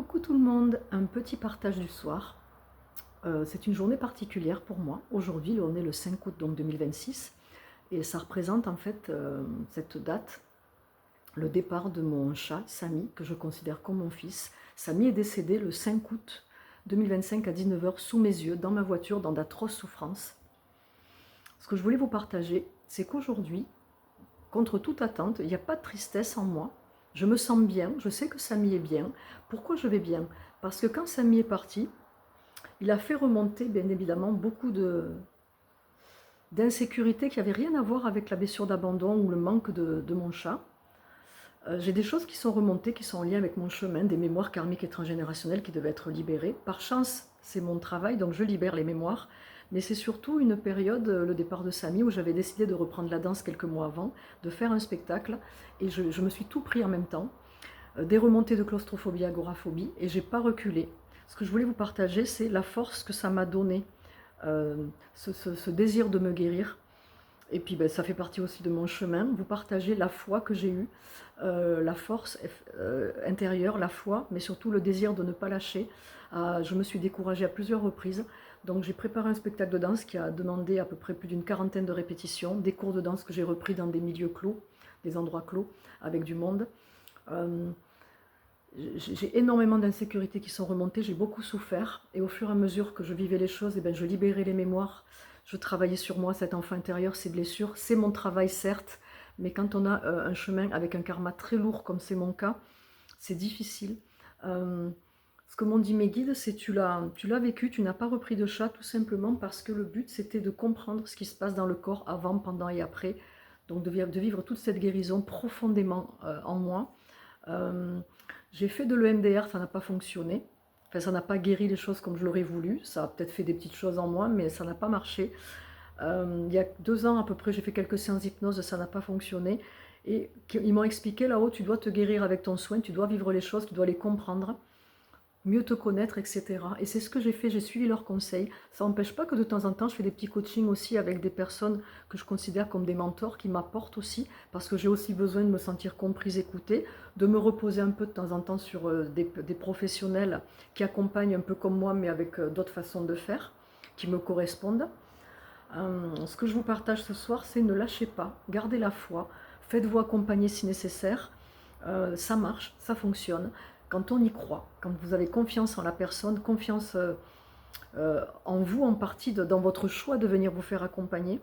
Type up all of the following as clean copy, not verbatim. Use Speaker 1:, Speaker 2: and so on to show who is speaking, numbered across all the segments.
Speaker 1: Coucou tout le monde, un petit partage du soir. C'est une journée particulière pour moi. Aujourd'hui, on est le 5 août donc 2026 et ça représente en fait cette date, le départ de mon chat Samy, que je considère comme mon fils. Samy est décédé le 5 août 2025 à 19 h sous mes yeux, dans ma voiture, dans d'atroces souffrances. Ce que je voulais vous partager, c'est qu'aujourd'hui, contre toute attente, il n'y a pas de tristesse en moi. Je me sens bien, je sais que Samy est bien. Pourquoi je vais bien? Parce que quand Samy est parti, il a fait remonter bien évidemment beaucoup d'insécurité qui n'avaient rien à voir avec la blessure d'abandon ou le manque de mon chat. J'ai des choses qui sont remontées, qui sont en lien avec mon chemin, des mémoires karmiques et transgénérationnelles qui devaient être libérées. Par chance, c'est mon travail, donc je libère les mémoires. Mais c'est surtout une période, le départ de Samy, où j'avais décidé de reprendre la danse quelques mois avant, de faire un spectacle, et je me suis tout pris en même temps. Des remontées de claustrophobie, agoraphobie, et j'ai pas reculé. Ce que je voulais vous partager, c'est la force que ça m'a donné, ce désir de me guérir. Et puis ça fait partie aussi de mon chemin, vous partagez la foi que j'ai eue, la force intérieure, la foi, mais surtout le désir de ne pas lâcher. Je me suis découragée à plusieurs reprises, donc j'ai préparé un spectacle de danse qui a demandé à peu près plus d'une quarantaine de répétitions, des cours de danse que j'ai repris dans des milieux clos, des endroits clos, avec du monde. J'ai énormément d'insécurités qui sont remontées, j'ai beaucoup souffert, et au fur et à mesure que je vivais les choses, je libérais les mémoires, je travaillais sur moi, cet enfant intérieur, ces blessures. C'est mon travail certes, mais quand on a un chemin avec un karma très lourd comme c'est mon cas, c'est difficile. Ce que m'ont dit mes guides, c'est tu l'as vécu, tu n'as pas repris de chat tout simplement parce que le but c'était de comprendre ce qui se passe dans le corps avant, pendant et après, donc de vivre toute cette guérison profondément en moi. J'ai fait de l'EMDR, ça n'a pas fonctionné. Enfin, ça n'a pas guéri les choses comme je l'aurais voulu. Ça a peut-être fait des petites choses en moi, mais ça n'a pas marché. Il y a 2 ans à peu près, j'ai fait quelques séances d'hypnose, ça n'a pas fonctionné. Et ils m'ont expliqué là-haut, tu dois te guérir avec ton soin, tu dois vivre les choses, tu dois les comprendre, mieux te connaître, etc. Et c'est ce que j'ai fait, j'ai suivi leurs conseils. Ça n'empêche pas que de temps en temps, je fais des petits coachings aussi avec des personnes que je considère comme des mentors, qui m'apportent aussi, parce que j'ai aussi besoin de me sentir comprise, écoutée, de me reposer un peu de temps en temps sur des professionnels qui accompagnent un peu comme moi, mais avec d'autres façons de faire, qui me correspondent. Ce que je vous partage ce soir, c'est ne lâchez pas, gardez la foi, faites-vous accompagner si nécessaire. Ça marche, ça fonctionne. Quand on y croit, quand vous avez confiance en la personne, confiance en vous en partie, dans votre choix de venir vous faire accompagner.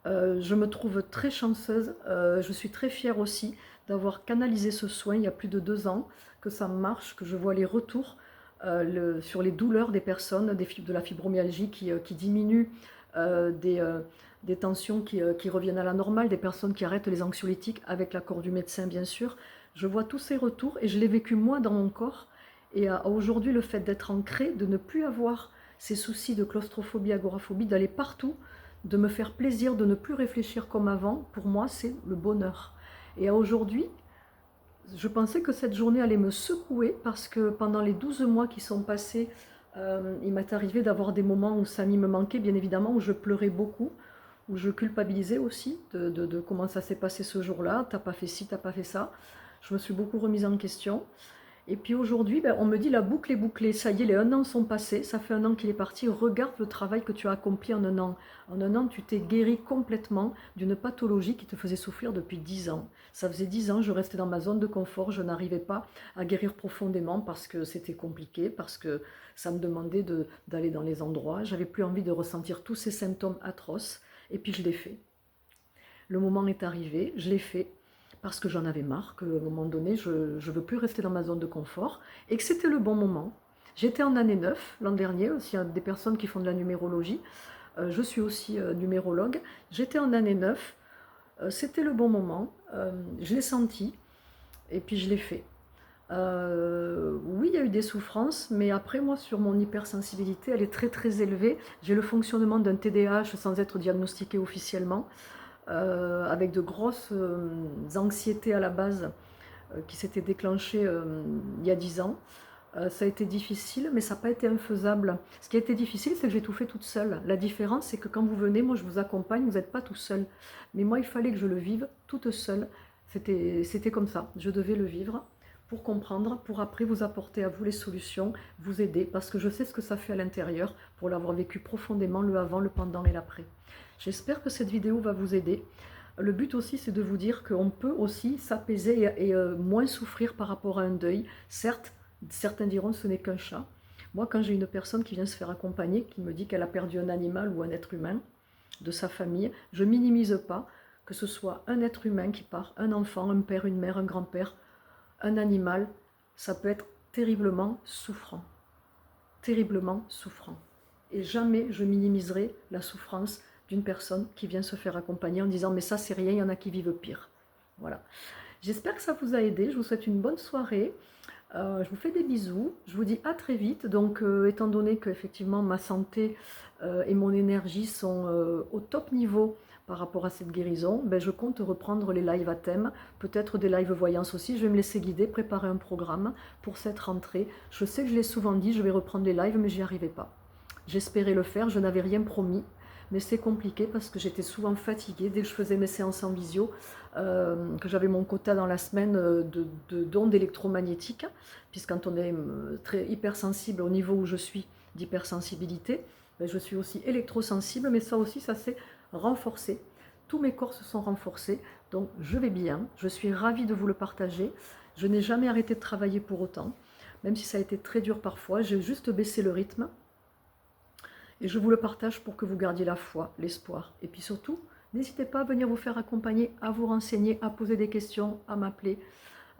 Speaker 1: Je me trouve très chanceuse, je suis très fière aussi d'avoir canalisé ce soin il y a plus de 2 ans, que ça marche, que je vois les retours sur les douleurs des personnes, de la fibromyalgie qui diminue, des tensions qui reviennent à la normale, des personnes qui arrêtent les anxiolytiques avec l'accord du médecin bien sûr. Je vois tous ces retours et je l'ai vécu moi dans mon corps. Et aujourd'hui, le fait d'être ancré, de ne plus avoir ces soucis de claustrophobie, agoraphobie, d'aller partout, de me faire plaisir, de ne plus réfléchir comme avant, pour moi, c'est le bonheur. Et aujourd'hui, je pensais que cette journée allait me secouer parce que pendant les 12 mois qui sont passés, il m'est arrivé d'avoir des moments où Samy me manquait, bien évidemment, où je pleurais beaucoup, où je culpabilisais aussi de comment ça s'est passé ce jour-là. T'as pas fait ci, t'as pas fait ça. Je me suis beaucoup remise en question. Et puis aujourd'hui, on me dit la boucle est bouclée, ça y est, les 1 an sont passés, ça fait 1 an qu'il est parti, regarde le travail que tu as accompli en 1 an. En 1 an, tu t'es guéri complètement d'une pathologie qui te faisait souffrir depuis 10 ans. Ça faisait 10 ans, je restais dans ma zone de confort, je n'arrivais pas à guérir profondément parce que c'était compliqué, parce que ça me demandait d'aller dans les endroits, j'avais plus envie de ressentir tous ces symptômes atroces, et puis je l'ai fait. Le moment est arrivé, je l'ai fait, parce que j'en avais marre, qu'à un moment donné, je ne veux plus rester dans ma zone de confort, et que c'était le bon moment. J'étais en année 9 l'an dernier, aussi il y a des personnes qui font de la numérologie, je suis aussi numérologue, j'étais en année 9, c'était le bon moment, je l'ai senti, et puis je l'ai fait. Oui, il y a eu des souffrances, mais après moi, sur mon hypersensibilité, elle est très très élevée. J'ai le fonctionnement d'un TDAH sans être diagnostiqué officiellement, avec de grosses anxiétés à la base qui s'étaient déclenchées il y a 10 ans. Ça a été difficile, mais ça n'a pas été infaisable. Ce qui a été difficile, c'est que j'ai tout fait toute seule. La différence, c'est que quand vous venez, moi je vous accompagne, vous n'êtes pas tout seul. Mais moi, il fallait que je le vive toute seule. C'était comme ça, je devais le vivre pour comprendre, pour après vous apporter à vous les solutions, vous aider, parce que je sais ce que ça fait à l'intérieur, pour l'avoir vécu profondément, le avant, le pendant et l'après. J'espère que cette vidéo va vous aider. Le but aussi, c'est de vous dire qu'on peut aussi s'apaiser et moins souffrir par rapport à un deuil. Certes, certains diront ce n'est qu'un chat. Moi, quand j'ai une personne qui vient se faire accompagner, qui me dit qu'elle a perdu un animal ou un être humain de sa famille, je minimise pas que ce soit un être humain qui part, un enfant, un père, une mère, un grand-père, un animal, ça peut être terriblement souffrant. Terriblement souffrant. Et jamais je minimiserai la souffrance d'une personne qui vient se faire accompagner en disant « mais ça c'est rien, il y en a qui vivent pire ». Voilà. J'espère que ça vous a aidé, je vous souhaite une bonne soirée. Je vous fais des bisous, je vous dis à très vite. Donc étant donné que effectivement ma santé et mon énergie sont au top niveau par rapport à cette guérison, ben, je compte reprendre les lives à thème, peut-être des lives voyance aussi. Je vais me laisser guider, préparer un programme pour cette rentrée. Je sais que je l'ai souvent dit, je vais reprendre les lives, mais j'y arrivais pas. J'espérais le faire, je n'avais rien promis, mais c'est compliqué parce que j'étais souvent fatiguée dès que je faisais mes séances en visio, que j'avais mon quota dans la semaine d'ondes électromagnétiques, puisque quand on est hypersensible au niveau où je suis d'hypersensibilité, ben je suis aussi électrosensible, mais ça aussi, ça s'est renforcé. Tous mes corps se sont renforcés, donc je vais bien, je suis ravie de vous le partager. Je n'ai jamais arrêté de travailler pour autant, même si ça a été très dur parfois, j'ai juste baissé le rythme. Et je vous le partage pour que vous gardiez la foi, l'espoir. Et puis surtout, n'hésitez pas à venir vous faire accompagner, à vous renseigner, à poser des questions, à m'appeler.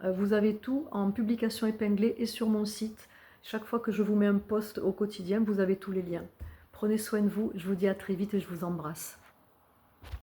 Speaker 1: Vous avez tout en publication épinglée et sur mon site. Chaque fois que je vous mets un post au quotidien, vous avez tous les liens. Prenez soin de vous, je vous dis à très vite et je vous embrasse.